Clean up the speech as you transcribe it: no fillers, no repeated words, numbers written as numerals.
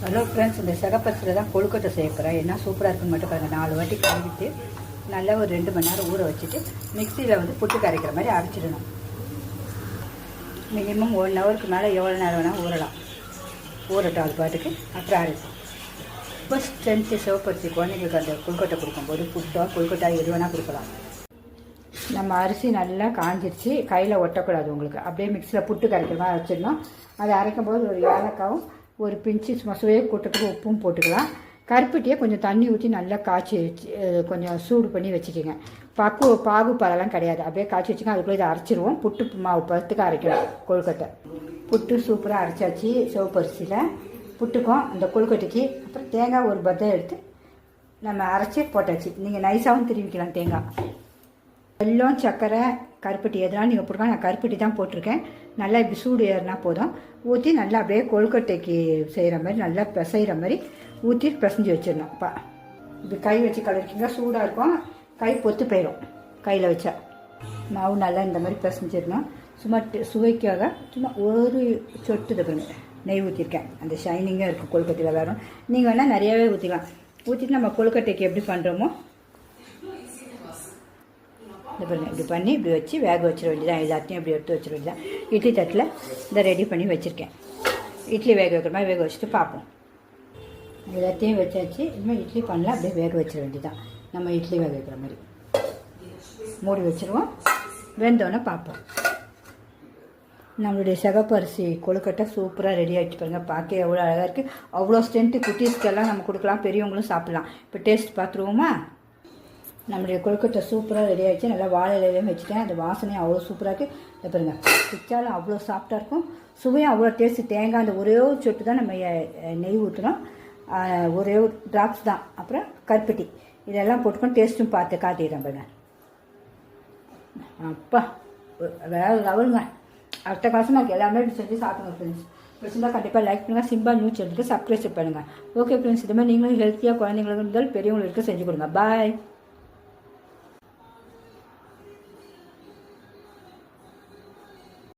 Hello friends, இந்த சிகப்பரிசியில் தான் கொழுக்கட்டை செய்ய போகிறேன். என்ன சூப்பராக இருக்குன்னு மட்டும் பாருங்கள். 4 வாட்டி கழுவிட்டு நல்லா ஒரு 2 மணி நேரம் ஊற வச்சுட்டு மிக்சியில் வந்து புட்டு கரைக்கிற மாதிரி அரைச்சிடணும். மினிமம் 1 ஹவருக்கு மேலே எவ்வளோ நேரம் வேணால் ஊறலாம். ஊறட்டும் அது பாட்டுக்கு. அப்புறம் அரைக்கும். இப்போ ஸ்ட்ரென்த்து சிவப்பரிசி குழந்தைங்களுக்கு அந்த கொழுக்கட்டை கொடுக்கும்போது புட்டோ கொழுக்கட்டா எது வேணால் கொடுக்கலாம். நம்ம அரிசி நல்லா காஞ்சிருச்சு, கையில் ஒட்டக்கூடாது உங்களுக்கு. அப்படியே மிக்சியில் புட்டு கரைக்கிற மாதிரி அரைச்சிடணும். அதை அரைக்கும் போது ஒரு ஏலக்காவும் ஒரு பிஞ்சு சும்மா சுவையை கூட்டத்துக்கு உப்பும் போட்டுக்கலாம். கருப்பட்டியை கொஞ்சம் தண்ணி ஊற்றி நல்லா காய்ச்சி வச்சு கொஞ்சம் சூடு பண்ணி வச்சுக்கோங்க. பாகு பழம்லாம் கிடையாது, அப்படியே காய்ச்சி வச்சுக்கோங்க. அதுக்குள்ளே இதை அரைச்சிடுவோம். புட்டு மாவு பழத்துக்கு அரைக்கலாம் கொழுக்கட்டை. புட்டு சூப்பராக அரைச்சாச்சு சிவப்பரிசியில் புட்டுக்கும் அந்த கொழுக்கட்டைக்கு. அப்புறம் தேங்காய் ஒரு பத்தை எடுத்து நம்ம அரைச்சி போட்டாச்சு. நீங்கள் நைஸாகவும் திருவிக்கலாம் தேங்காய். வெல்லம், சர்க்கரை, கருப்பட்டி எதனாலும் நீங்கள் போட்டுக்கலாம். நான் கருப்பட்டி தான் போட்டிருக்கேன். நல்லா இப்படி சூடு ஏறினா போதும். ஊற்றி நல்லா அப்படியே கொழுக்கட்டைக்கு செய்கிற மாதிரி நல்லா பிசைகிற மாதிரி ஊற்றி பிசைஞ்சு வச்சிடணும். இப்படி கை வச்சு கலரிக்கிங்க, சூடாக இருக்கும், கை பொத்து போயிடும் கையில் வச்சா. மாவு நல்லா இந்த மாதிரி பிசைஞ்சிடணும். சும்மா சுவைக்காக சும்மா ஒரு சொட்டு தப்புங்க நெய் ஊற்றிருக்கேன். அந்த ஷைனிங்காக இருக்கும் கொழுக்கட்டையில் வரும். நீங்கள் வேணால் நிறையாவே ஊற்றிக்கலாம். ஊற்றிட்டு நம்ம கொழுக்கட்டைக்கு எப்படி பண்ணுறோமோ இப்படி பண்ணி இப்படி வச்சு வேக வச்சிட வேண்டியதான். எல்லாத்தையும் இப்படி எடுத்து வச்சிட வேண்டியதான். இட்லி தட்டில் இதை ரெடி பண்ணி வச்சுருக்கேன். இட்லி வேக வைக்கிற மாதிரி வேக வச்சுட்டு பார்ப்போம். எல்லாத்தையும் வச்சாச்சு. இனிமேல் இட்லி பண்ணலாம். அப்படியே வேக வச்சிட வேண்டியதான். நம்ம இட்லி வேக வைக்கிற மாதிரி மூடி வச்சுருவோம். வெந்தோடனே பார்ப்போம். நம்மளுடைய சிகப்பரிசி கொழுக்கட்டை சூப்பராக ரெடி ஆகிட்டு பாருங்கள். பார்க்க எவ்வளோ அழகாக இருக்குது. அவ்வளோ ஸ்ட்ரென்த்து குட்டீஸ்க்கெல்லாம் நம்ம கொடுக்கலாம், பெரியவங்களும் சாப்பிட்லாம். இப்போ டேஸ்ட் பார்த்துருவோமா? நம்மளுடைய கொழுக்கட்டை சூப்பராக ரெடி ஆகிடுச்சு. நல்லா வாழை இலையிலையும் வச்சுட்டேன். அந்த வாசனையும் அவ்வளோ சூப்பராக இருக்குது. இதை பாருங்கள், பிச்சாலும் அவ்வளோ சாஃப்டாக இருக்கும். சுவையும் அவ்வளோ டேஸ்ட்டு. தேங்காய் அந்த ஒரே ஒரு சொட்டு தான் நம்ம நெய் ஊற்றுறோம். ஒரே ஒரு ட்ராப்ஸ் தான். அப்புறம் கருப்பட்டி இதெல்லாம் போட்டுக்கணும். டேஸ்ட்டும் பார்த்து காட்டிடுறேன் பாருங்க. அப்பா வேறு லெவலுங்க. அடுத்த காசமாக எல்லாமே இப்படி செஞ்சு சாப்பிடுங்க ஃப்ரெண்ட்ஸ். பிடிச்சிருந்தால் கண்டிப்பாக லைக் பண்ணுங்கள். சிம்பா நியூஸ் சேனலுக்கு சப்ஸ்கிரைப் பண்ணுங்கள். ஓகே ஃப்ரெண்ட்ஸ், இது மாதிரி நீங்களும் ஹெல்த்தியாக குழந்தைங்களுக்கு இருந்தாலும் பெரியவங்களுக்கு செஞ்சு கொடுங்க. பாய்.